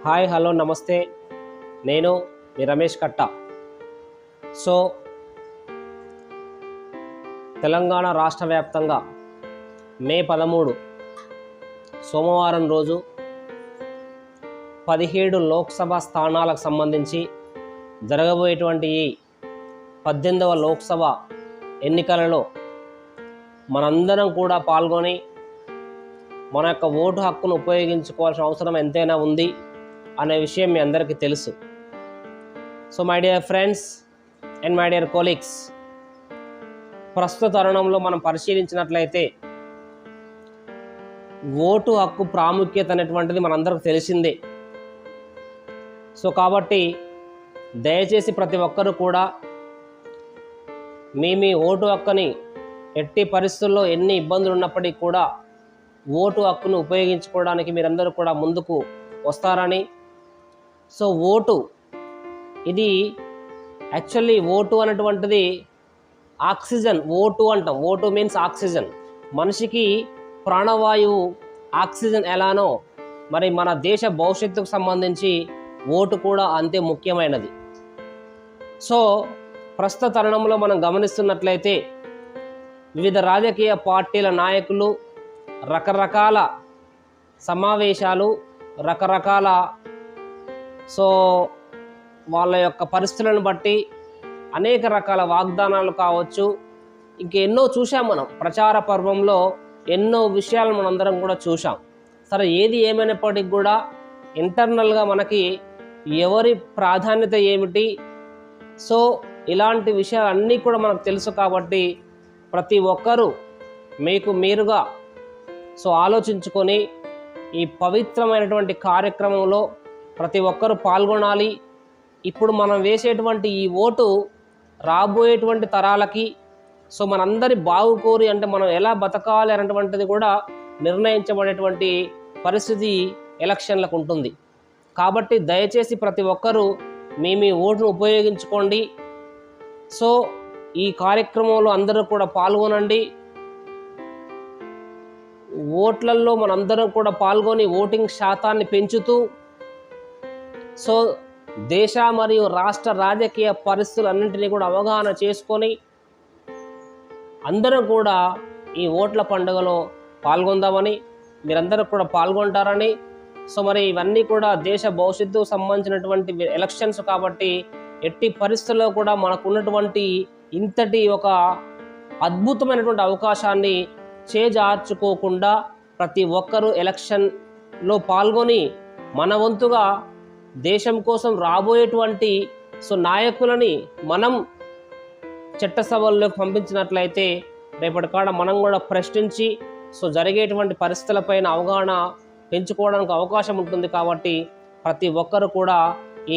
Hi hello నమస్తే. నేను మీ రమేష్ కట్ట. సో తెలంగాణ రాష్ట్ర వ్యాప్తంగా మే 13 సోమవారం రోజు 17 లోక్సభ స్థానాలకు సంబంధించి జరగబోయేటువంటి ఈ 18వ లోక్సభ ఎన్నికలలో మనందరం కూడా పాల్గొని మన యొక్క ఓటు హక్కును ఉపయోగించుకోవాల్సిన అవసరం ఎంతైనా ఉంది అనే విషయం మీ అందరికీ తెలుసు. So my dear friends and my dear colleagues, ప్రస్తుత తరుణంలో మనం పరిశీలించినట్లయితే ఓటు హక్కు ప్రాముఖ్యత అనేటువంటిది మనందరికీ తెలిసిందే. సో కాబట్టి దయచేసి ప్రతి ఒక్కరూ కూడా మీ ఓటు హక్కుని ఎట్టి పరిస్థితుల్లో ఎన్ని ఇబ్బందులు ఉన్నప్పటికీ కూడా ఓటు హక్కును ఉపయోగించుకోవడానికి మీరందరూ కూడా ముందుకు వస్తారని. సో ఓటు ఇది యాక్చువల్లీ ఓటు అనేటువంటిది ఆక్సిజన్. ఓటు అంటాం, ఓటు మీన్స్ ఆక్సిజన్. మనిషికి ప్రాణవాయువు ఆక్సిజన్ ఎలానో మరి మన దేశ భవిష్యత్తుకు సంబంధించి ఓటు కూడా అంతే ముఖ్యమైనది. సో ప్రస్తుత తరుణంలో మనం గమనిస్తున్నట్లయితే వివిధ రాజకీయ పార్టీల నాయకులు రకరకాల సమావేశాలు, రకరకాల వాళ్ళ యొక్క పరిస్థితులను బట్టి అనేక రకాల వాగ్దానాలు కావచ్చు, ఇంకెన్నో చూసాం. మనం ప్రచార పర్వంలో ఎన్నో విషయాలు మనందరం కూడా చూసాం. సరే, ఏది ఏమైనప్పటికీ కూడా ఇంటర్నల్గా మనకి ఎవరి ప్రాధాన్యత ఏమిటి, సో ఇలాంటి విషయాలన్నీ కూడా మనకు తెలుసు. కాబట్టి ప్రతి ఒక్కరూ మీరుగా ఆలోచించుకొని ఈ పవిత్రమైనటువంటి కార్యక్రమంలో ప్రతి ఒక్కరూ పాల్గొనాలి. ఇప్పుడు మనం వేసేటువంటి ఈ ఓటు రాబోయేటువంటి తరాలకి మనందరి బాగుకోరి అంటే మనం ఎలా బతకాలి అనేటువంటిది కూడా నిర్ణయించబడేటువంటి పరిస్థితి ఎలక్షన్లకు ఉంటుంది. కాబట్టి దయచేసి ప్రతి ఒక్కరూ మీ ఓటును ఉపయోగించుకోండి. సో ఈ కార్యక్రమంలో అందరూ కూడా పాల్గొనండి. ఓట్లల్లో మనందరం కూడా పాల్గొని ఓటింగ్ శాతాన్ని పెంచుతూ దేశ మరియు రాష్ట్ర రాజకీయ పరిస్థితులన్నింటినీ కూడా అవగాహన చేసుకొని అందరం కూడా ఈ ఓట్ల పండుగలో పాల్గొందామని, మీరందరూ కూడా పాల్గొంటారని. మరి ఇవన్నీ కూడా దేశ భవిష్యత్తుకు సంబంధించినటువంటి ఎలక్షన్స్ కాబట్టి ఎట్టి పరిస్థితుల్లో కూడా మనకున్నటువంటి ఇంతటి ఒక అద్భుతమైనటువంటి అవకాశాన్ని చేజార్చుకోకుండా ప్రతి ఒక్కరూ ఎలక్షన్లో పాల్గొని మన వంతుగా దేశం కోసం రాబోయేటువంటి నాయకులని మనం చట్టసభల్లోకి పంపించినట్లయితే రేపటి కాడ మనం కూడా ప్రశ్నించి జరిగేటువంటి పరిస్థితులపైన అవగాహన పెంచుకోవడానికి అవకాశం ఉంటుంది. కాబట్టి ప్రతి ఒక్కరు కూడా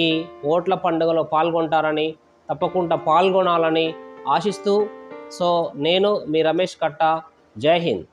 ఈ ఓట్ల పండుగలో పాల్గొంటారని, తప్పకుండా పాల్గొనాలని ఆశిస్తూ నేను మీ రమేష్ కట్ట. జై హింద్.